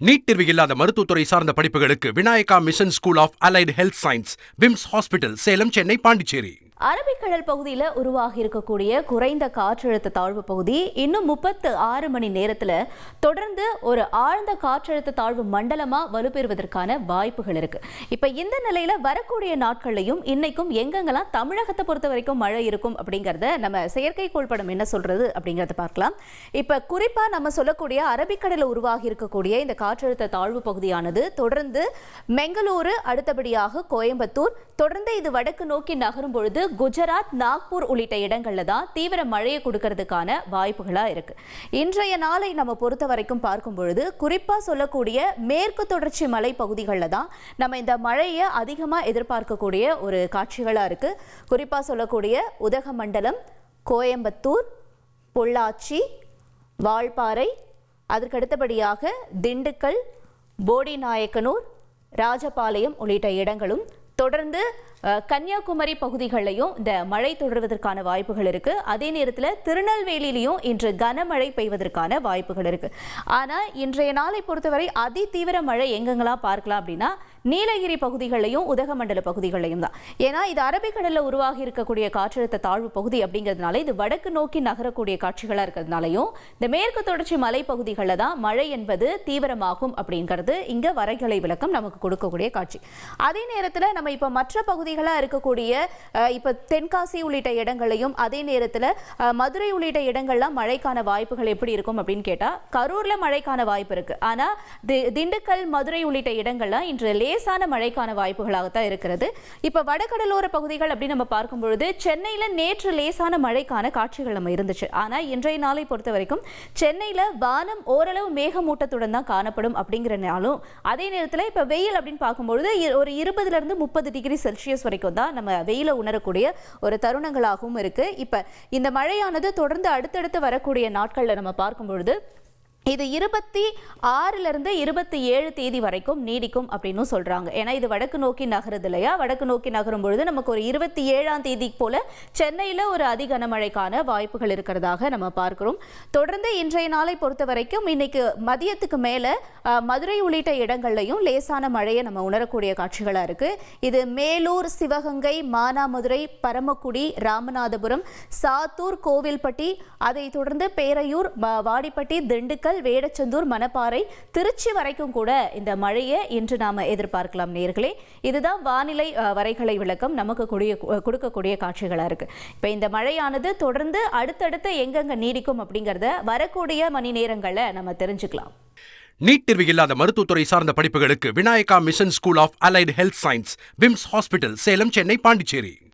NEET தேர்வு இல்லாத மருத்துவத்துறை சார்ந்த படிப்புகளுக்கு Vinayaka mission school of allied health science, VIMS hospital, Salem, Chennai, Pondicherry. அரபிக்கடல் பகுதியில் உருவாகி இருக்கக்கூடிய குறைந்த காற்றழுத்த தாழ்வு பகுதி இன்னும் 36 மணி நேரத்தில் தொடர்ந்து ஒரு ஆழ்ந்த காற்றழுத்த தாழ்வு மண்டலமா வலுப்பெறுவதற்கான வாய்ப்புகள் இருக்கு. இப்ப இந்த நிலையில வரக்கூடிய நாட்கள்லையும் இன்னைக்கும் எங்கெங்கெல்லாம் தமிழகத்தை பொறுத்த வரைக்கும் மழை இருக்கும் அப்படிங்கறத நம்ம செயற்கைக்கோள் படம் என்ன சொல்றது அப்படிங்கறத பார்க்கலாம். இப்ப குறிப்பா நம்ம சொல்லக்கூடிய அரபிக்கடலில் உருவாகி இருக்கக்கூடிய இந்த காற்றழுத்த தாழ்வு பகுதியானது தொடர்ந்து பெங்களூரு, அடுத்தபடியாக கோயம்புத்தூர், தொடர்ந்து இது வடக்கு நோக்கி நகரும் பொழுது குஜராத், நாக்பூர் உள்ளிட்ட இடங்கள்ல தான் தீவிர மழையை கொடுக்கறதுக்கான வாய்ப்புகளா இருக்கு. இன்றைய நாளை நம்ம பொறுத்த வரைக்கும் பார்க்கும் பொழுது குறிப்பா சொல்லக்கூடிய மேற்கு தொடர்ச்சி மலை பகுதிகளில் தான் நம்ம இந்த மழையை அதிகமா எதிர்பார்க்கக்கூடிய ஒரு காட்சிகளா இருக்கு. குறிப்பா சொல்லக்கூடிய உதகமண்டலம், கோயம்புத்தூர், பொள்ளாச்சி, வால்பாறை, அதற்கு அடுத்தபடியாக திண்டுக்கல், போடிநாயக்கனூர், ராஜபாளையம் உள்ளிட்ட இடங்களும், தொடர்ந்து கன்னியாகுமரி பகுதிகளிலையும் இந்த மழை தொடர்வதற்கான வாய்ப்புகள் இருக்கு. அதே நேரத்தில் திருநெல்வேலியிலையும் இன்று கனமழை பெய்வதற்கான வாய்ப்புகள் இருக்கு. ஆனா இன்றைய நாளை பொறுத்தவரை அதி தீவிர மழை எங்கெங்கெல்லாம் பார்க்கலாம் அப்படின்னா நீலகிரி பகுதிகளையும் உதகமண்டல பகுதிகளையும் தான். ஏன்னா இது அரபிக்கடலில் உருவாகி இருக்கக்கூடிய காற்றழுத்த தாழ்வு பகுதி அப்படிங்கிறதுனால இது வடக்கு நோக்கி நகரக்கூடிய காட்சிகளா இருக்கிறதுனாலையும் இந்த மேற்கு தொடர்ச்சி மலை பகுதிகளில் தான் மழை என்பது தீவிரமாகும் அப்படிங்கிறது இங்க வரைகலை விளக்கம் நமக்கு கொடுக்கக்கூடிய காட்சி. அதே நேரத்தில் நம்ம இப்ப மற்ற பகுதிகளாக இருக்கக்கூடிய இப்ப தென்காசி உள்ளிட்ட இடங்களையும், அதே நேரத்தில் மதுரை உள்ளிட்ட இடங்கள்லாம் மழைக்கான வாய்ப்புகள் எப்படி இருக்கும் அப்படின்னு கேட்டா கரூர்ல மழைக்கான வாய்ப்பு இருக்கு. ஆனா திண்டுக்கல், மதுரை உள்ளிட்ட இடங்கள்லாம் இன்று லேசான மழைக்கான வாய்ப்புகளாகத்தான் இருக்கிறது. இப்ப வடகடலோர பகுதிகள் அப்படின்னு நம்ம பார்க்கும் பொழுது சென்னையில நேற்று லேசான மழைக்கான காட்சிகள் நம்ம இருந்துச்சு. ஆனா இன்றைய நாளை பொறுத்த வரைக்கும் சென்னையில வானம் ஓரளவு மேகமூட்டத்துடன் தான் காணப்படும் அப்படிங்கிறனாலும் அதே நேரத்தில் இப்ப வெயில் அப்படின்னு பார்க்கும்பொழுது ஒரு 20 இருந்து 30 டிகிரி செல்சியஸ் வரைக்கும் தான் நம்ம வெயில உணரக்கூடிய ஒரு தருணங்களாகவும் இருக்கு. இப்ப இந்த மழையானது தொடர்ந்து அடுத்தடுத்து வரக்கூடிய நாட்கள்ல நம்ம பார்க்கும் பொழுது இது 26 27 தேதி வரைக்கும் நீடிக்கும் அப்படின்னு சொல்றாங்க. ஏன்னா இது வடக்கு நோக்கி நகருது இல்லையா? வடக்கு நோக்கி நகரும் பொழுது நமக்கு ஒரு 27ஆம் தேதி போல சென்னையில ஒரு அதி கனமழைக்கான வாய்ப்புகள் இருக்கிறதாக நம்ம பார்க்கிறோம். தொடர்ந்து இன்றைய நாளை பொறுத்த வரைக்கும் இன்னைக்கு மதியத்துக்கு மேல மதுரை உள்ளிட்ட இடங்கள்லையும் லேசான மழையை நம்ம உணரக்கூடிய காட்சிகளா இருக்கு. இது மேலூர், சிவகங்கை, மானாமதுரை, பரமக்குடி, ராமநாதபுரம், சாத்தூர், கோவில்பட்டி, அதை தொடர்ந்து பேரையூர், வாடிப்பட்டி, திண்டுக்கல், வேடச்சந்தூர், மணப்பாறை, திருச்சி வரைக்கும் கூட இந்த மழையை இன்று நாம எதிர்பார்க்கலாம் நேர்களே. இதுதான் வானிலை வரைகலை விளக்கம் நமக்கு கொடுக்கக்கூடிய காட்சிகளா இருக்கு. இப்ப இந்த மழையானது தொடர்ந்து அடுத்தடுத்து எங்கெங்க நீடிக்கும் அப்படிங்கறத வரக்கூடிய மணி நேரங்களை நம்ம தெரிஞ்சுக்கலாம். நீட் தேர்வு இல்லாத மருத்துவத்துறை சார்ந்த படிப்புகளுக்கு Vinayaka mission school of allied health science, VIMS hospital, Salem, Chennai, Pondicherry.